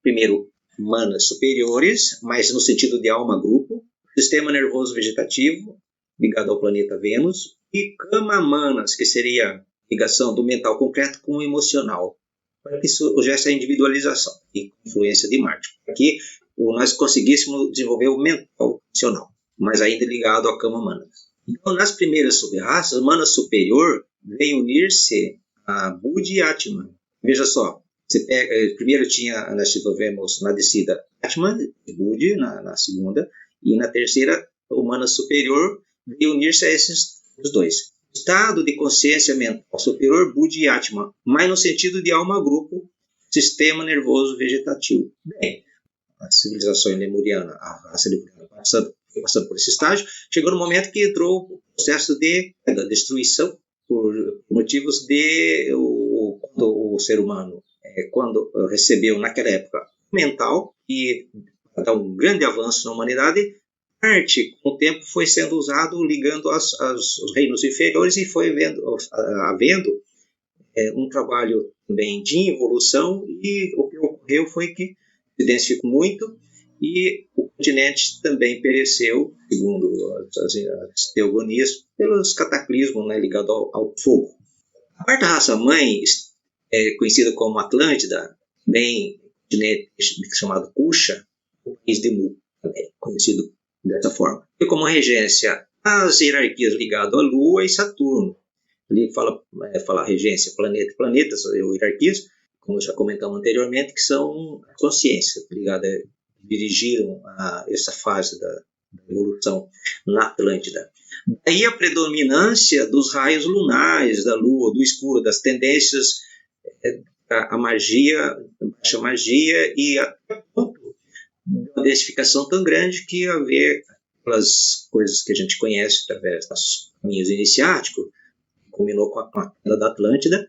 primeiro, manas superiores, mas no sentido de alma-grupo, sistema nervoso vegetativo, ligado ao planeta Vênus, e kama-manas, que seria a ligação do mental concreto com o emocional, para que surgisse essa individualização e influência de Marte, para que nós conseguíssemos desenvolver o mental emocional, mas ainda ligado ao kama-manas. Então, nas primeiras sub-raças, a mana superior veio unir-se a Budi e Atman. Veja só, primeiro nós desenvolvemos na descida Atman, Budi, na segunda, e na terceira, o mana superior veio unir-se a esses dois. Estado de consciência mental superior, Budi e Atman, mas no sentido de alma-grupo, sistema nervoso vegetativo. Bem, a civilização lemuriana, a raça lemuriana passando por esse estágio, chegou no momento que entrou o processo de destruição por motivos de quando o ser humano, quando recebeu naquela época mental e dá um grande avanço na humanidade, arte com o tempo foi sendo usado ligando aos reinos inferiores e foi havendo um trabalho também de evolução, e o que ocorreu foi que se densificou muito e o continente também pereceu, segundo as teogonias, pelos cataclismos, né, ligados ao fogo. A quarta raça-mãe, conhecida como Atlântida, também continente chamado Kusha, o país de Mu, também conhecido dessa forma. E como regência, as hierarquias ligadas à Lua e Saturno. Ali fala regência, planetas ou hierarquias, como já comentamos anteriormente, que são a consciência ligada, dirigiram a essa fase da evolução na Atlântida. Daí a predominância dos raios lunares, da Lua, do escuro, das tendências, a magia, a baixa magia, e a ponto de uma densificação tão grande que a ver aquelas coisas que a gente conhece através dos caminhos iniciáticos, combinou com a queda da Atlântida,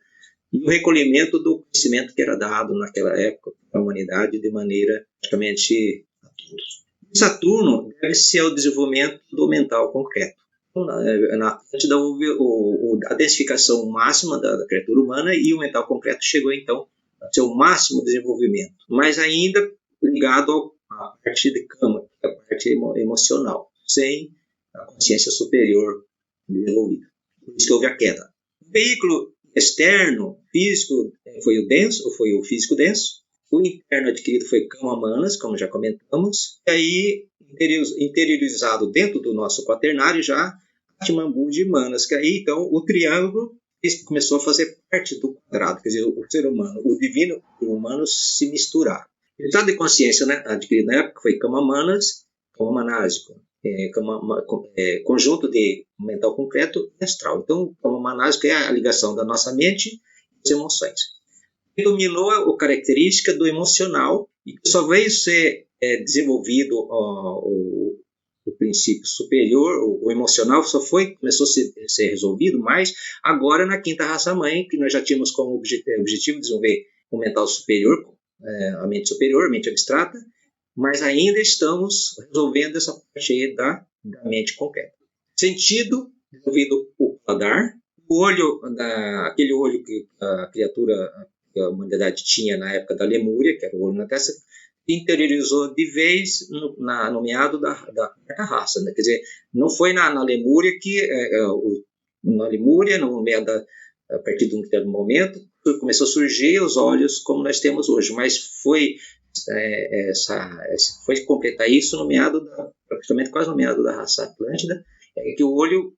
e o recolhimento do conhecimento que era dado naquela época para a humanidade de maneira praticamente a todos. Saturno deve-se ao desenvolvimento do mental concreto. Na Atlântida houve a densificação máxima da criatura humana e o mental concreto chegou então a seu máximo desenvolvimento, mas ainda ligado à parte de Kama, que é a parte emocional, sem a consciência superior desenvolvida. Por isso que houve a queda. O veículo externo, físico, foi o físico denso. O interno adquirido foi Kama-manas, como já comentamos. E aí, interiorizado dentro do nosso quaternário já, Atman, Budi e Manas. Que aí, então, o triângulo começou a fazer parte do quadrado. Quer dizer, o ser humano, o divino e o humano se misturaram. O estado de consciência, né, adquirido na época foi Kama-manas, Kama-manásico. Conjunto de mental concreto e astral. Então, o manásico é a ligação da nossa mente e das emoções. Dominou a característica do emocional e só veio ser desenvolvido o princípio superior, o emocional começou a ser resolvido, mas agora na quinta raça-mãe, que nós já tínhamos como objetivo desenvolver o mental superior, a mente abstrata, mas ainda estamos resolvendo essa parte aí da mente concreta. Sentido, desenvolvido o paladar, o olho, aquele olho que a criatura, que a humanidade tinha na época da Lemúria, que era o olho na testa, interiorizou de vez no meado da quarta raça. Né? Quer dizer, não foi na Lemúria na Lemúria, no meado a partir de um determinado momento, começou a surgir os olhos como nós temos hoje, mas foi completar isso praticamente quase no meado da raça Atlântida, que o olho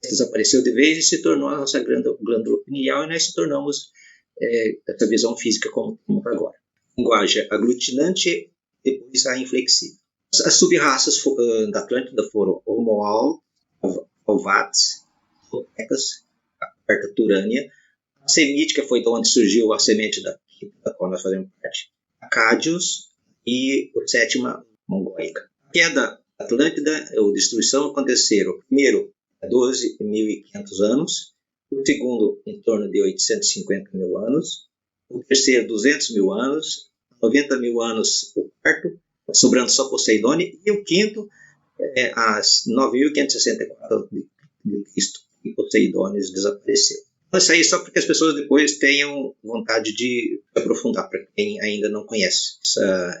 desapareceu de vez e se tornou a nossa glândula pineal, e nós se tornamos essa visão física como agora. Linguagem aglutinante, depois a inflexível. As sub-raças da Atlântida foram Homo Alvats, Toltecas, a quarta Turânia. A semítica foi de onde surgiu a semente da qual nós fazemos parte, Acádios, e a sétima mongóica. A queda da Atlântida, a destruição, aconteceram primeiro há 12.500 anos, o segundo em torno de 850 mil anos, o terceiro 200 mil anos, 90 mil anos o quarto, sobrando só Poseidone, e o quinto a 9.564 de Cristo, e Poseidone desapareceu. Isso aí só porque as pessoas depois tenham vontade de aprofundar, para quem ainda não conhece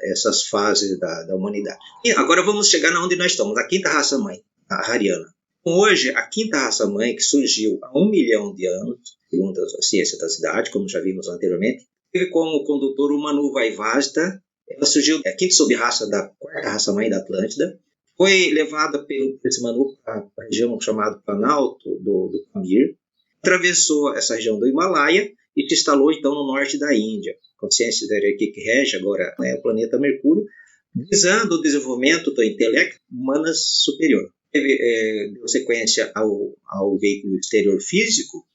essas fases da humanidade. E agora vamos chegar na onde nós estamos, a quinta raça-mãe, a Ariana. Hoje, a quinta raça-mãe, que surgiu há 1 milhão de anos, segundo a ciência da cidade, como já vimos anteriormente, teve como condutor o Manu Vaivasta. Ela surgiu, a quinta sub-raça da quarta raça-mãe da Atlântida. Foi levada por esse Manu para a região chamada Planalto do Pamir. Atravessou essa região do Himalaia e se instalou então no norte da Índia. A consciência da hierarquia que rege agora é o planeta Mercúrio, visando o desenvolvimento do intelecto humano superior. Deu sequência ao veículo exterior físico,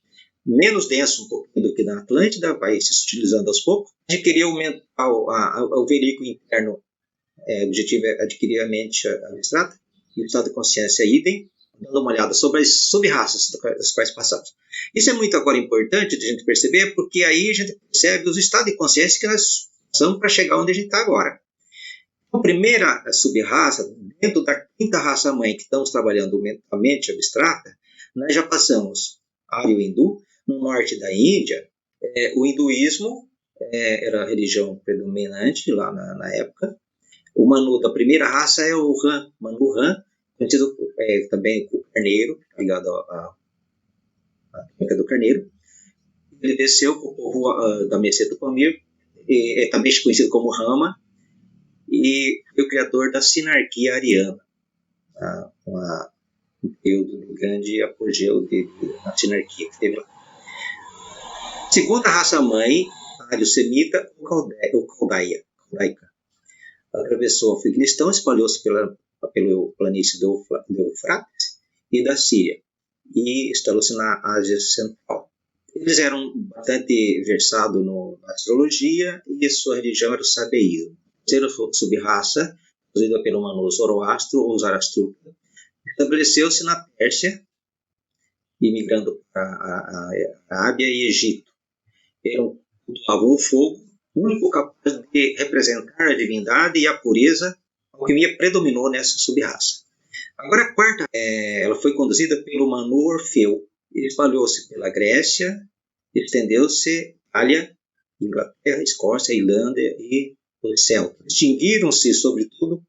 menos denso um pouquinho do que na Atlântida, vai se utilizando aos poucos. Adquirir o veículo interno, o objetivo é adquirir a mente abstrata e o estado de consciência idem, dando uma olhada sobre as sub-raças das quais passamos. Isso é muito agora importante de a gente perceber, porque aí a gente percebe os estados de consciência que nós passamos para chegar onde a gente está agora. A primeira sub-raça, dentro da quinta raça-mãe que estamos trabalhando a mente abstrata, nós já passamos Áryo-Hindu. No norte da Índia, o hinduísmo era a religião predominante lá na época. O Manu da primeira raça é o Ram, Manu Ram, conhecido também como carneiro, ligado à técnica do carneiro. Ele desceu para o povo da Meseta do Pamir, é também conhecido como Rama, e foi o criador da sinarquia ariana, um período de grande apogeu da sinarquia que teve lá. Segunda raça-mãe, a ariosemita, o caldaica. Atravessou o Afeganistão, espalhou-se pelo planície do Eufrates e da Síria, e instalou-se na Ásia Central. Eles eram bastante versados na astrologia e sua religião era o sabeísmo. A terceira sub-raça, produzida pelo Manu Zoroastro ou Zarastruta, estabeleceu-se na Pérsia, imigrando para a Arábia e Egito. Eram cultuavam o fogo, o único capaz de representar a divindade e a pureza. A alquimia predominou nessa sub-raça. Agora a quarta, ela foi conduzida pelo Manu Orfeu. Ele espalhou-se pela Grécia, estendeu-se Itália, Inglaterra, Escócia, Irlanda e os celtas. Distinguiram-se, sobretudo,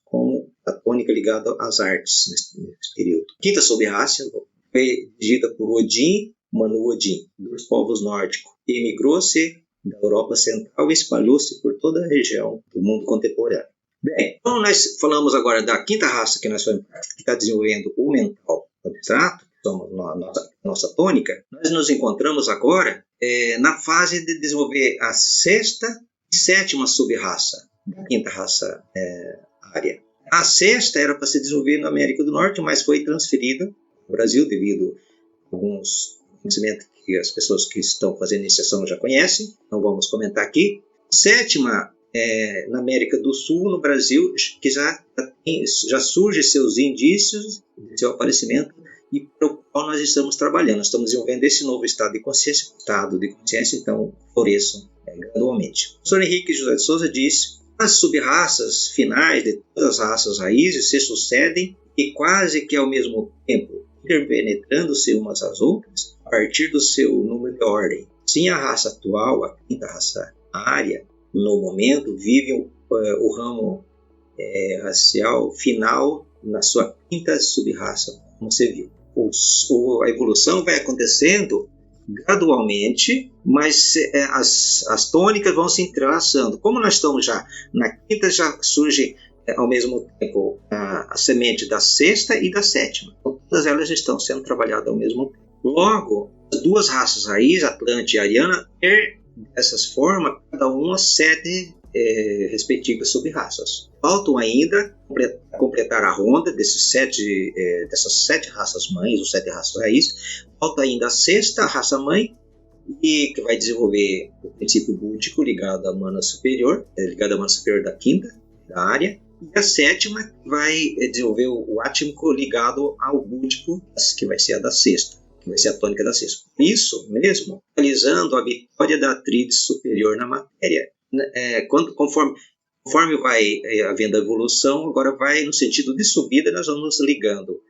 com a tônica ligada às artes nesse período. A quinta sub-raça foi dirigida por Odin, Manu Odin, dos povos nórdicos, e emigrou-se da Europa Central e espalhou-se por toda a região do mundo contemporâneo. Bem, então nós falamos agora da quinta raça que nós fazemos parte, que está desenvolvendo o mental abstrato, que somos nossa tônica. Nós nos encontramos agora na fase de desenvolver a sexta e sétima sub-raça da quinta raça área. A sexta era para se desenvolver na América do Norte, mas foi transferida ao Brasil devido a alguns conhecimentos que as pessoas que estão fazendo iniciação já conhecem, não vamos comentar aqui. A sétima na América do Sul, no Brasil, que já surgem seus indícios de seu aparecimento e para o qual nós estamos trabalhando. Nós estamos desenvolvendo esse novo estado de consciência, então floresçam gradualmente. O professor Henrique José de Souza diz: as sub-raças finais de todas as raças raízes se sucedem e quase que ao mesmo tempo interpenetrando-se umas às outras a partir do seu número de ordem. Sim, a raça atual, a quinta raça área, no momento vive o ramo racial final na sua quinta sub-raça, como você viu. A evolução vai acontecendo gradualmente, mas as tônicas vão se entrelaçando. Como nós estamos já na quinta, já surge ao mesmo tempo a semente da sexta e da sétima. Todas elas estão sendo trabalhadas ao mesmo tempo. Logo, as duas raças raiz, Atlante e Ariana, dessas formas, cada uma 7 respectivas sub-raças. Faltam ainda completar a ronda dessas 7 raças mães, ou 7 raças raiz. Falta ainda a sexta raça mãe, que vai desenvolver o princípio búdico ligado à mana superior, da quinta, da área. E a sétima vai desenvolver o átmico ligado ao búdico, que vai ser a da sexta, que vai ser a tônica da sexta. Isso mesmo, realizando a vitória da tríade superior na matéria. Conforme vai havendo a evolução, agora vai no sentido de subida, nós vamos ligando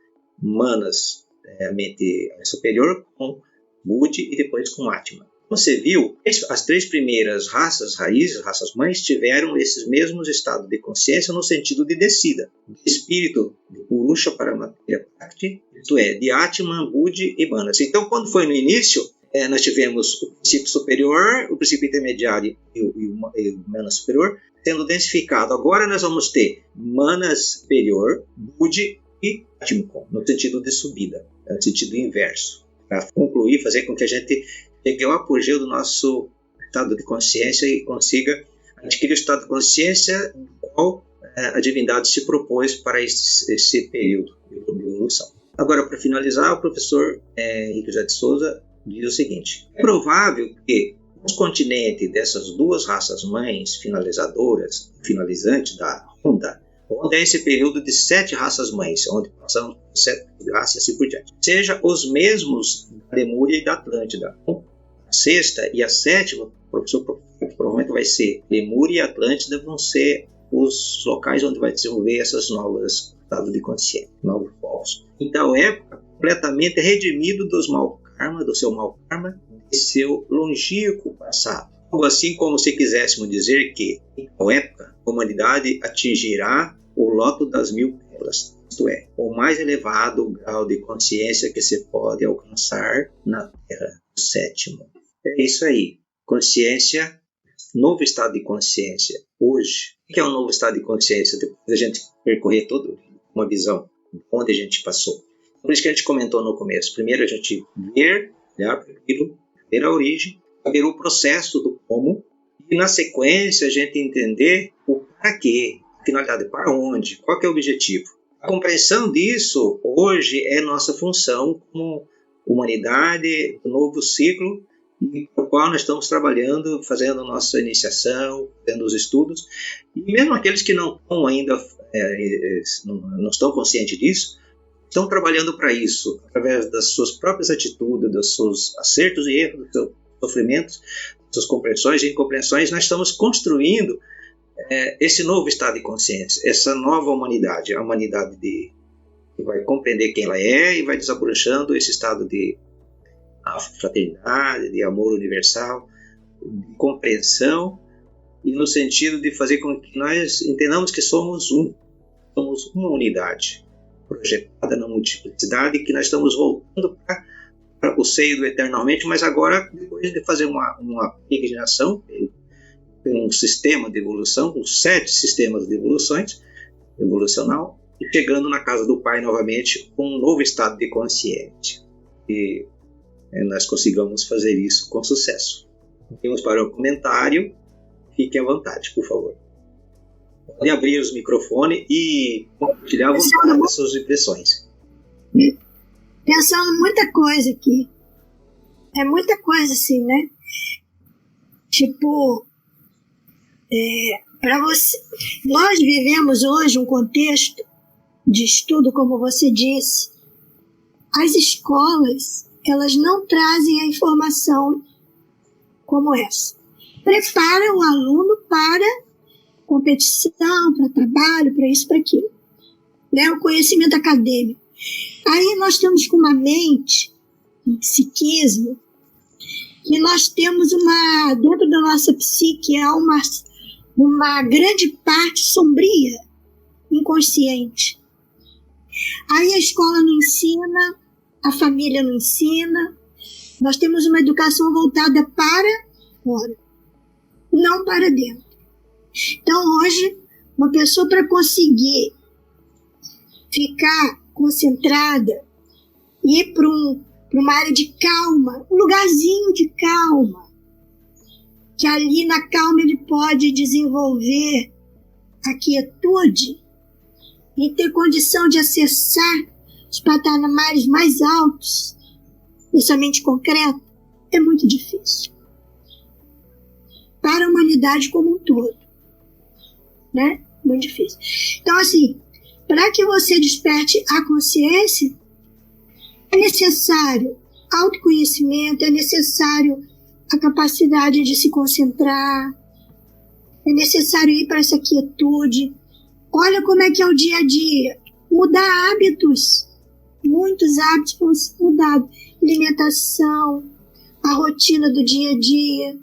manas, a mente superior, com Budi e depois com Atman. Você viu, as 3 primeiras raças raízes, raças mães, tiveram esses mesmos estados de consciência no sentido de descida. De espírito de Purusha para a matéria Prakti, isto é, de Atman, Budi e Manas. Então, quando foi no início, nós tivemos o princípio superior, o princípio intermediário e o Manas superior sendo densificado. Agora nós vamos ter Manas superior, Budi e Atman, no sentido de subida, no sentido inverso. Para concluir, fazer com que a gente chegue ao apogeu do nosso estado de consciência e consiga adquirir o estado de consciência do qual a divindade se propôs para esse período de evolução. Agora, para finalizar, o professor Henrique José de Souza diz o seguinte: é provável que os continentes dessas 2 raças mães finalizantes da onda, onde é esse período de 7 raças mães, onde passamos por 7 raças e assim por diante, seja os mesmos da Lemúria e da Atlântida. A 6ª e a 7ª, o professor provavelmente vai ser Lemúria e Atlântida, vão ser os locais onde vai desenvolver essas novas estados de consciência, novos povos. Então é completamente redimido do seu mau karma, de seu longínquo passado. Algo assim como se quiséssemos dizer que, em tal época, a humanidade atingirá o loto das 1000 pérolas, isto é, o mais elevado grau de consciência que se pode alcançar na Terra, o 7º. É isso aí, consciência, novo estado de consciência. Hoje, o que é um novo estado de consciência? Depois da gente percorrer toda uma visão de onde a gente passou. Por isso que a gente comentou no começo. Primeiro a gente olhar para aquilo, ver a origem, ver o processo do como, e na sequência a gente entender o para quê, a finalidade, para onde, qual que é o objetivo. A compreensão disso hoje é nossa função como humanidade, do novo ciclo, no qual nós estamos trabalhando, fazendo nossa iniciação, fazendo os estudos, e mesmo aqueles que não estão ainda, não estão conscientes disso, estão trabalhando para isso, através das suas próprias atitudes, dos seus acertos e erros, dos seus sofrimentos, das suas compreensões e incompreensões. Nós estamos construindo esse novo estado de consciência, essa nova humanidade, a humanidade que vai compreender quem ela é e vai desabrochando esse estado de fraternidade, de amor universal, de compreensão, e no sentido de fazer com que nós entendamos que somos uma unidade projetada na multiplicidade, que nós estamos voltando para o seio do eternamente, mas agora, depois de fazer uma peregrinação um sistema de evolução, com 7 sistemas de evolucional, e chegando na casa do Pai novamente com um novo estado de consciência. E nós consigamos fazer isso com sucesso. Temos para o comentário, fiquem à vontade, por favor. Podem abrir os microfones e compartilhar as suas impressões. Pensando muita coisa aqui. É muita coisa assim, né? Tipo, para você, nós vivemos hoje um contexto de estudo, como você disse. As escolas, elas não trazem a informação como essa. Prepara o aluno para competição, para trabalho, para isso, para aquilo. Né? O conhecimento acadêmico. Aí nós estamos com uma mente, um psiquismo, que nós temos dentro da nossa psique, há uma grande parte sombria, inconsciente. Aí a escola não ensina, a família não ensina, nós temos uma educação voltada para fora, não para dentro. Então hoje, uma pessoa para conseguir ficar concentrada, ir para uma área de calma, um lugarzinho de calma, que ali na calma ele pode desenvolver a quietude e ter condição de acessar os patamares mais altos dessa mente concreta, é muito difícil. Para a humanidade como um todo. Né? Muito difícil. Então, assim, para que você desperte a consciência, é necessário autoconhecimento, é necessário a capacidade de se concentrar, é necessário ir para essa quietude. Olha como é que é o dia a dia. Mudar hábitos. Muitos hábitos vão ser mudados. Alimentação, a rotina do dia a dia.